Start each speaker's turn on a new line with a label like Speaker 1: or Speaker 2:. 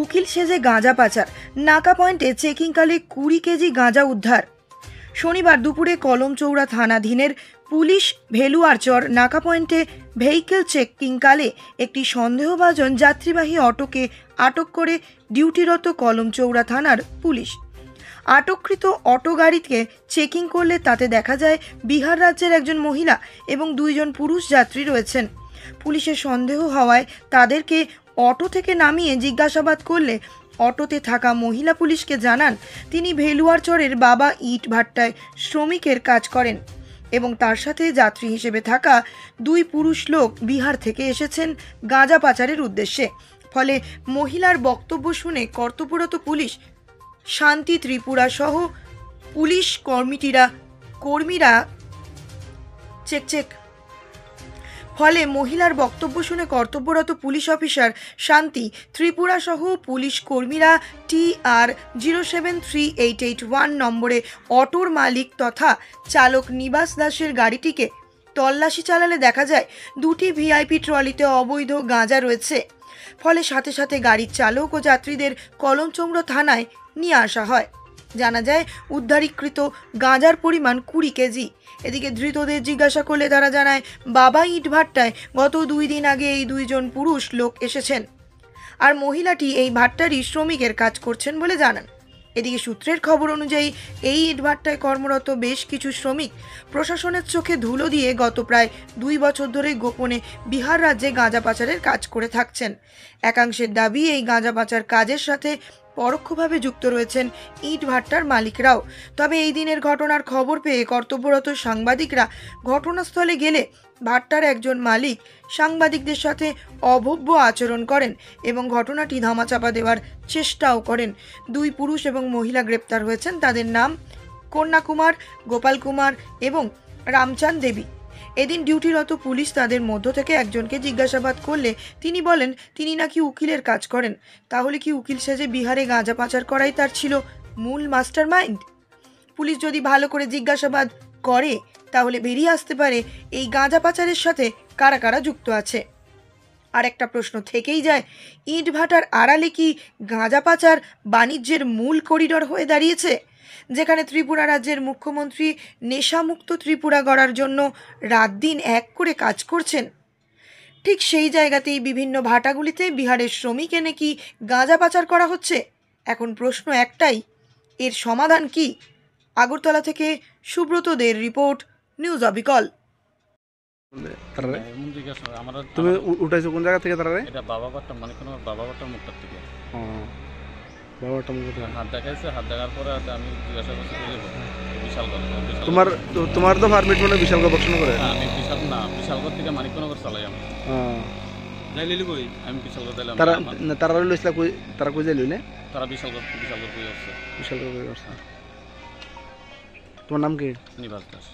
Speaker 1: উকিল সেজে গাঁজা পাচার, নাকা পয়েন্টে চেকিংকালে 20 কেজি গাঁজা উদ্ধার। শনিবার দুপুরে কলমচৌড়া থানাধীনের পুলিশ ভেলুয়ারচর নাকা পয়েন্টে ভেহিকেল চেকিংকালে একটি সন্দেহভাজন যাত্রীবাহী অটোকে আটক করে ডিউটিরত কলমচৌড়া থানার পুলিশ। আটককৃত অটো গাড়িকে চেকিং করলে তাতে দেখা যায় বিহার রাজ্যের একজন মহিলা এবং 2 জন পুরুষ যাত্রী রয়েছেন। পুলিশের সন্দেহ হওয়ায় তাদেরকে অটো থেকে নামিয়ে জিজ্ঞাসাবাদ করলে অটোতে থাকা মহিলা পুলিশকে জানান তিনি ভেলুয়ারচরের বাবা ইট ভাট্টায় শ্রমিকের কাজ করেন এবং তার সাথে যাত্রী হিসেবে থাকা 2 পুরুষ লোক বিহার থেকে এসেছেন গাঁজা পাচারের উদ্দেশ্যে। ফলে মহিলার বক্তব্য শুনে কর্তব্যরত পুলিশ শান্তি ত্রিপুরা সহ পুলিশ কর্মীরা ফলে মহিলার বক্তব্য শুনে কর্তব্যরত পুলিশ অফিসার শান্তি ত্রিপুরা সহ পুলিশ কর্মীরা TR 073881 নম্বরে অটোর মালিক তথা চালক নিবাস দাসের গাড়িটিকে তল্লাশি চালালে দেখা যায় 2টি VIP ট্রলিতে অবৈধ গাঁজা রয়েছে। ফলে সাথে সাথে গাড়ির চালক ও যাত্রীদের কলমচৌড়া থানায় নিয়ে আসা হয়। জানা যায় উদ্ধারকৃত গাঁজার পরিমাণ 20 কেজি। এদিকে ধৃতদের জিজ্ঞাসা করলে তারা জানায় বাবা ইট ভাট্টায় গত 2 দিন আগে এই 2 জন পুরুষ লোক এসেছেন আর মহিলাটি এই ভাট্টারই শ্রমিকের কাজ করছেন বলে জানান। এদিকে সূত্রের খবর অনুযায়ী এই ইট ভাট্টায় কর্মরত বেশ কিছু শ্রমিক প্রশাসনের চোখে ধুলো দিয়ে গত প্রায় 2 বছর ধরে গোপনে বিহার রাজ্যে গাঁজা পাচারের কাজ করে থাকছেন। একাংশের দাবি এই গাঁজা পাচার কাজের সাথে পরোক্ষভাবে যুক্ত রয়েছেন ইট ভাট্টার মালিকরাও। তবে এই দিনের ঘটনার খবর পেয়ে কর্তব্যরত সাংবাদিকরা ঘটনাস্থলে গেলে ভাট্টার একজন মালিক সাংবাদিকদের সাথে অভব্য আচরণ করেন এবং ঘটনাটি ধামাচাপা দেওয়ার চেষ্টাও করেন। 2 পুরুষ এবং মহিলা গ্রেপ্তার হয়েছেন। তাদের নাম কন্যা কুমার, গোপাল কুমার এবং রামচাঁদ দেবী। এদিন ডিউটিরত পুলিশ তাদের মধ্য থেকে একজনকে জিজ্ঞাসাবাদ করলে তিনি বলেন তিনি নাকি উকিলের কাজ করেন। তাহলে কি উকিল সেজে বিহারে গাঁজা পাচার করাই তার ছিল মূল মাস্টার মাইন্ড? পুলিশ যদি ভালো করে জিজ্ঞাসাবাদ করে তাহলে বেরিয়ে আসতে পারে এই গাঁজা পাচারের সাথে কারা কারা যুক্ত আছে। আর একটা প্রশ্ন থেকেই যায়, ইট ভাটার আড়ালে কি গাঁজা পাচার বাণিজ্যের মূল করিডর হয়ে দাঁড়িয়েছে? যেখানে ত্রিপুরা রাজ্যের মুখ্যমন্ত্রী নেশামুক্ত ত্রিপুরা গড়ার জন্য রাত দিন এক করে কাজ করছেন, ঠিক সেই জায়গাতেই বিভিন্ন ভাটাগুলিতে বিহারের শ্রমিক এনে কি গাঁজা পাচার করা হচ্ছে? এখন প্রশ্ন একটাই, এর সমাধান কি? আগরতলা থেকে সুব্রত দের রিপোর্ট, নিউজ অবিকল।
Speaker 2: তুমি উঠাইছো কোন জায়গা থেকে? তারা
Speaker 3: এটা বাবাবারটা মানে কোনো বাবাবারটার মুখটার থেকে
Speaker 2: বাবারটা মুখ
Speaker 3: হাত দেখাইছে। হাত দেখার পরে আমি জিজ্ঞাসা করছি বিশালগড়।
Speaker 2: তোমার তো পারমিট মানে বিশালগড় বক্সন করে?
Speaker 3: আমি বিশালগড় থেকে মানিকনগর চালাই। আমি যাইলি কই? আমি বিশালগড় যাইলাম।
Speaker 2: তারা লইছিলা কই? তারা কই যাইলি না?
Speaker 3: তারা বিশালগড় কই আসছে।
Speaker 2: বিশালগড় কই আসছে। তোমার নাম কি?
Speaker 3: নিবাস দাস।